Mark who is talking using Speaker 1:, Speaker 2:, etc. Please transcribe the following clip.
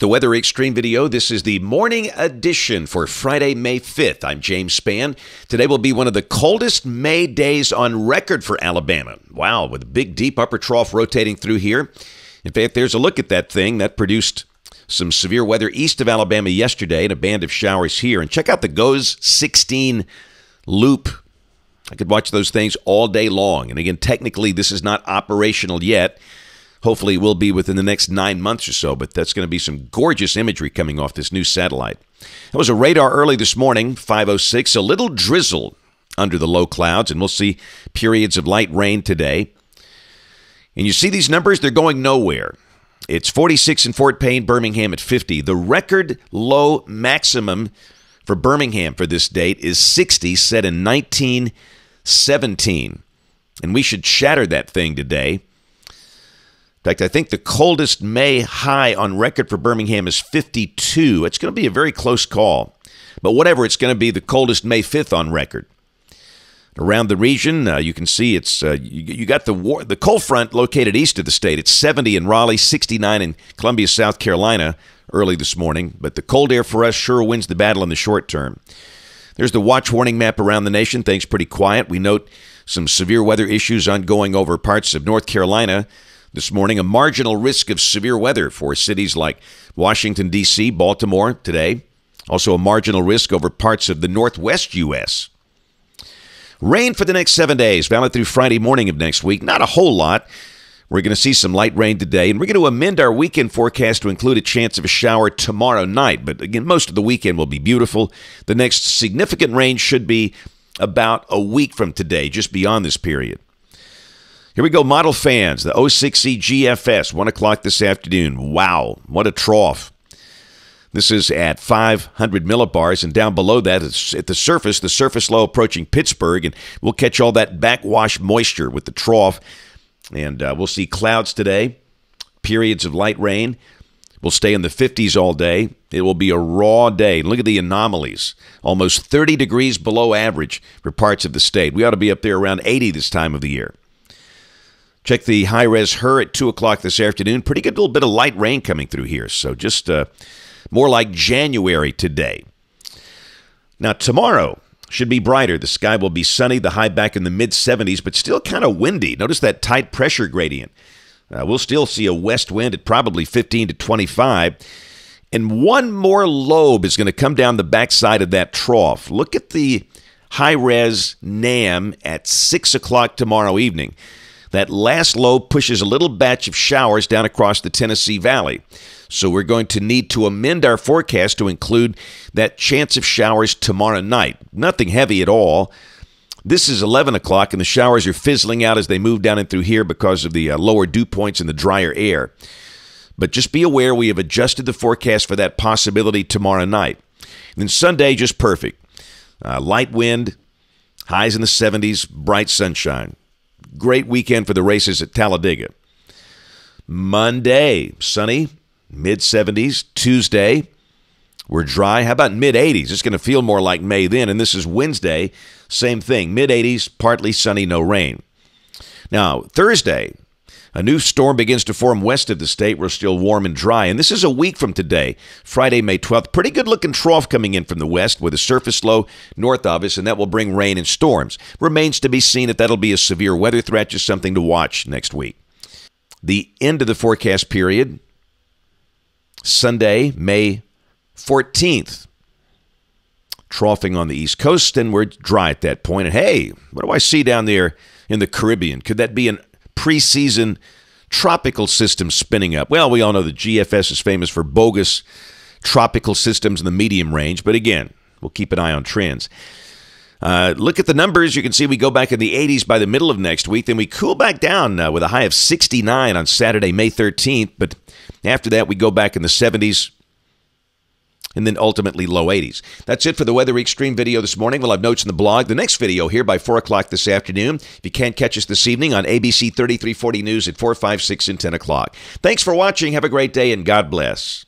Speaker 1: the Weather Extreme video. This is the morning edition for Friday, May 5th. I'm James Spann. Today will be one of the coldest May days on record for Alabama. Wow, with a big, deep upper trough rotating through here. In fact, there's a look at that thing that produced some severe weather east of Alabama yesterday and a band of showers here. And check out the GOES 16 loop. I could watch those things all day long. And again, technically, this is not operational yet. Hopefully it will be within the next 9 months or so, but that's going to be some gorgeous imagery coming off this new satellite. There was a radar early this morning, 5:06, a little drizzle under the low clouds, and we'll see periods of light rain today. And you see these numbers, they're going nowhere. It's 46 in Fort Payne, Birmingham at 50. The record low maximum for Birmingham for this date is 60, set in 1917. And we should shatter that thing today. In fact, I think the coldest May high on record for Birmingham is 52. It's going to be a very close call. But whatever, it's going to be the coldest May 5th on record. Around the region, you can see it's you got the cold front located east of the state. It's 70 in Raleigh, 69 in Columbia, South Carolina early this morning. But the cold air for us sure wins the battle in the short term. There's the watch warning map around the nation. Things pretty quiet. We note some severe weather issues ongoing over parts of North Carolina this morning. A marginal risk of severe weather for cities like Washington, D.C., Baltimore today. Also a marginal risk over parts of the Northwest U.S. Rain for the next 7 days, valid through Friday morning of next week. Not a whole lot. We're going to see some light rain today, and we're going to amend our weekend forecast to include a chance of a shower tomorrow night. But again, most of the weekend will be beautiful. The next significant rain should be about a week from today, just beyond this period. Here we go, model fans, the 06E GFS, 1 o'clock this afternoon. Wow, what a trough. This is at 500 millibars, and down below that is at the surface low approaching Pittsburgh, and we'll catch all that backwash moisture with the trough, and we'll see clouds today, periods of light rain. We'll stay in the 50s all day. It will be a raw day. Look at the anomalies. Almost 30 degrees below average for parts of the state. We ought to be up there around 80 this time of the year. Check the high-res HUR at 2 o'clock this afternoon. Pretty good little bit of light rain coming through here, so just more like January today. Now, tomorrow should be brighter. The sky will be sunny, the high back in the mid-70s, but still kind of windy. Notice that tight pressure gradient. We'll still see a west wind at probably 15 to 25. And one more lobe is going to come down the backside of that trough. Look at the high-res NAM at 6 o'clock tomorrow evening. That last lobe pushes a little batch of showers down across the Tennessee Valley. So we're going to need to amend our forecast to include that chance of showers tomorrow night. Nothing heavy at all. This is 11 o'clock, and the showers are fizzling out as they move down in through here because of the lower dew points and the drier air. But just be aware we have adjusted the forecast for that possibility tomorrow night. And then Sunday, just perfect. Light wind, highs in the 70s, bright sunshine. Great weekend for the races at Talladega. Monday, sunny, mid-70s. Tuesday, we're dry. How about mid-80s? It's going to feel more like May then. And this is Wednesday, same thing. Mid-80s, partly sunny, no rain. Now, Thursday, a new storm begins to form west of the state. We're still warm and dry. And this is a week from today, Friday, May 12th. Pretty good-looking trough coming in from the west with a surface low north of us, and that will bring rain and storms. Remains to be seen if that'll be a severe weather threat, just something to watch next week. The end of the forecast period, Sunday, May 14th. Troughing on the East Coast, and we're dry at that point. And hey, what do I see down there in the Caribbean? Could that be an preseason tropical system spinning up? Well, we all know the GFS is famous for bogus tropical systems in the medium range, but again, we'll keep an eye on trends. Look at the numbers. You can see we go back in the 80s by the middle of next week. Then we cool back down with a high of 69 on Saturday, May 13th. But after that, we go back in the 70s and then ultimately low 80s. That's it for the Weather Extreme video this morning. We'll have notes in the blog. The next video here by 4 o'clock this afternoon. If you can't catch us this evening on ABC 3340 News at 4, 5, 6, and 10 o'clock. Thanks for watching. Have a great day, and God bless.